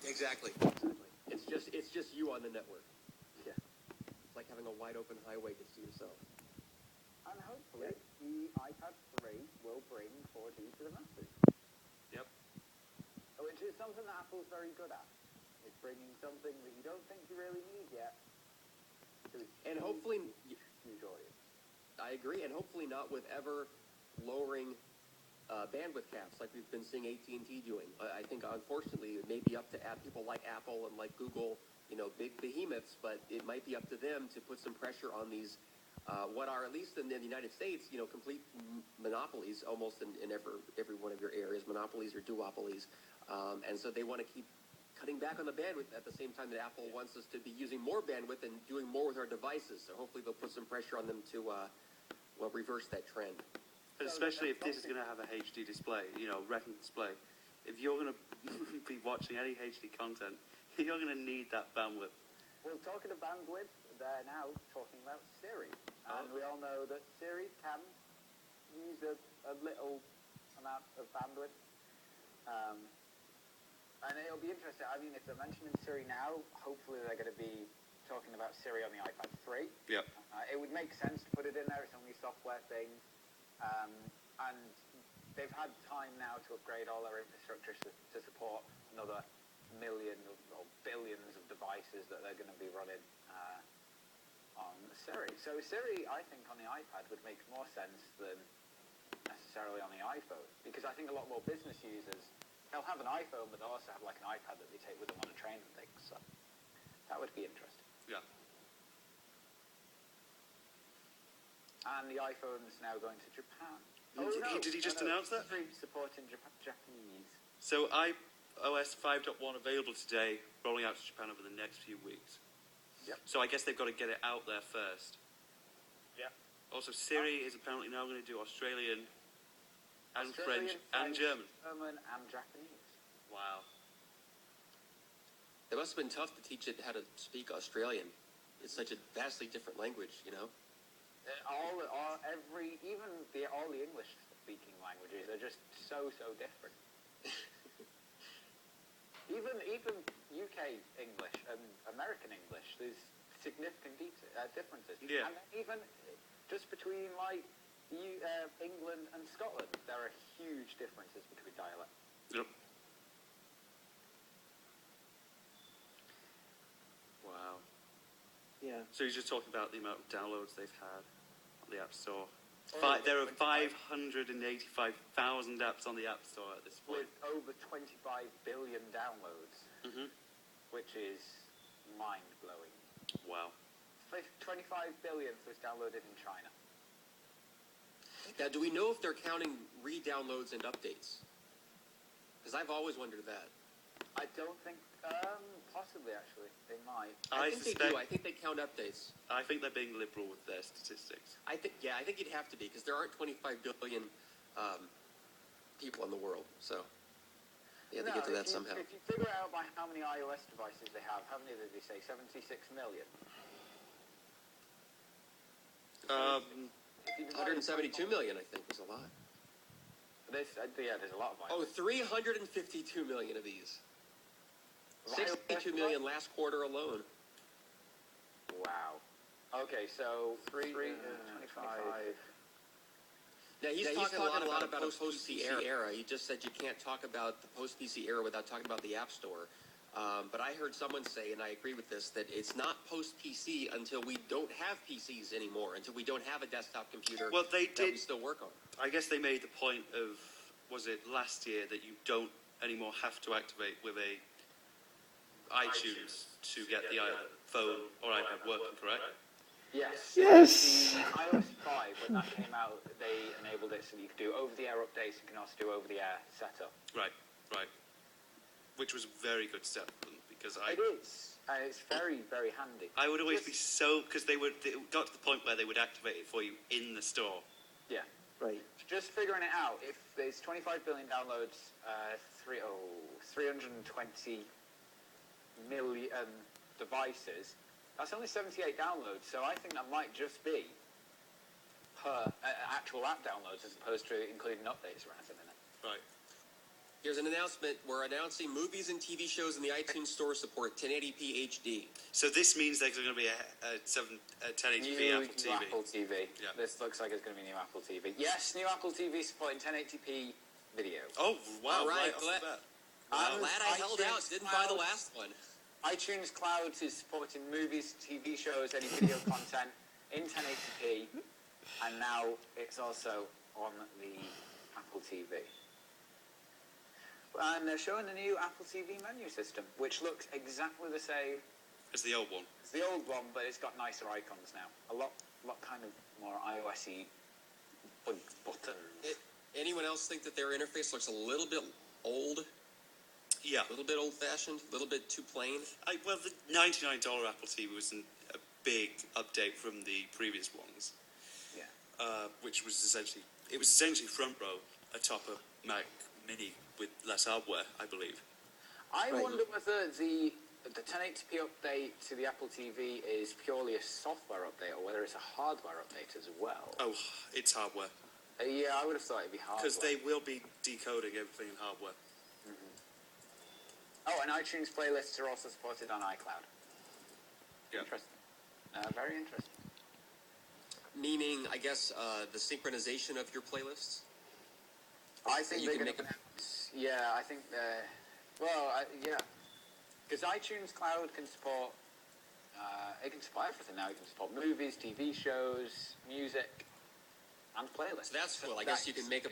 Exactly. It's just you on the network. Yeah. It's like having a wide open highway just to yourself. And hopefully the iPad 3 will bring 4G to the masses. Yep. Which is something that Apple's very good at. It's bringing something that you don't think you really need yet to a And hopefully, huge audience. I agree, and hopefully not with ever lowering bandwidth caps like we've been seeing AT&T doing. I think, unfortunately, it may be up to people like Apple and like Google, big behemoths, but it might be up to them to put some pressure on these, what are, at least in the United States, complete monopolies almost in every one of your areas, monopolies or duopolies. And so they want to keep cutting back on the bandwidth at the same time that Apple wants us to be using more bandwidth and doing more with our devices. So hopefully they'll put some pressure on them to reverse that trend. Especially if this is going to have a HD display, retina display. If you're going to be watching any HD content, you're going to need that bandwidth. Well, talking of bandwidth, they're now talking about Siri. And we all know that Siri can use a little amount of bandwidth. And it'll be interesting. I mean, if they're mentioning Siri now, hopefully they're going to be talking about Siri on the iPad 3. Yep. It would make sense to put it in there. It's only a software thing. And they've had time now to upgrade all their infrastructure to support another million or billions of devices that they're going to be running on Siri. So Siri, I think, on the iPad would make more sense than necessarily on the iPhone, because I think a lot more business users, they'll have an iPhone, but they'll also have like an iPad that they take with them on a train and things. So that would be interesting. Yeah. And the iPhone's now going to Japan. Did he just announce that? Supporting Japanese. So iOS 5.1 available today, rolling out to Japan over the next few weeks. Yep. So I guess they've got to get it out there first. Yeah. Also, Siri is apparently now going to do Australian and French and German. German and Japanese. Wow. It must have been tough to teach it how to speak Australian. It's such a vastly different language, All the English-speaking languages are just so different. even UK English and American English, there's significant differences. Yeah. And even just between England and Scotland, there are huge differences between dialects. Yep. Wow. Yeah. So you're just talking about the amount of downloads they've had on the App Store. There are 585,000 apps on the App Store at this point. With over 25 billion downloads, which is mind-blowing. Wow. 25 billion was downloaded in China. Now, do we know if they're counting re-downloads and updates? Because I've always wondered that. I don't think, possibly actually, they might. I think they do. I think they count updates. I think they're being liberal with their statistics. I think you'd have to be, because there aren't 25 billion people in the world, so they have to get to that somehow. If you figure out by how many iOS devices they have, how many did they say? 76 million? 172 million, I think, is a lot. There's a lot of iOS. 352 million of these. 62 million last quarter alone. Wow. Okay, so 325. Now, he's talking a lot about a post-PC era. He just said you can't talk about the post-PC era without talking about the App Store. But I heard someone say, and I agree with this, that it's not post-PC until we don't have PCs anymore, until we don't have a desktop computer that we still work on. I guess they made the point of, was it last year, that you don't anymore have to activate with a iTunes to get the iPhone or iPad working, correct? Yes. Yes. The iOS 5, when that came out, they enabled it so that you could do over-the-air updates. You can also do over-the-air setup. Right. Which was a very good step for them, because It is. It's very, very handy. I would always be because they got to the point where they would activate it for you in the store. Yeah. Right. Just figuring it out, if there's 25 billion downloads, 320 million devices, that's only 78 downloads, so I think that might just be per actual app downloads as opposed to including updates or anything in it. Right. Here's an announcement. We're announcing movies and TV shows in the iTunes Store support 1080p HD. So this means there's going to be a 1080p New Apple TV. Apple TV. Yeah. This looks like it's going to be new Apple TV. Yes, new Apple TV supporting 1080p video. Oh, wow. All right, off the bat. I'm Glad I held out. Didn't buy the last one. iTunes Cloud is supporting movies, TV shows, any video content in 1080p, and now it's also on the Apple TV. And they're showing the new Apple TV menu system, which looks exactly the same It's the old one. as the old one, but it's got nicer icons now. A lot kind of more iOS-y buttons. Anyone else think that their interface looks a little bit old? Yeah. A little bit old-fashioned? A little bit too plain? Well, the $99 Apple TV was a big update from the previous ones. Yeah. Which was essentially front row atop a Mac Mini with less hardware, I believe. I wonder whether the 1080p update to the Apple TV is purely a software update or whether it's a hardware update as well. Oh, it's hardware. Yeah, I would have thought it'd be hardware. Because they will be decoding everything in hardware. Oh, and iTunes playlists are also supported on iCloud. Yeah. Interesting. Very interesting. Meaning, I guess, the synchronization of your playlists? I think You they're can going to make yeah, I think they're... Well, yeah. Because iTunes Cloud can support... it can support everything now. It can support movies, TV shows, music, and playlists. So that's cool. I guess you can make a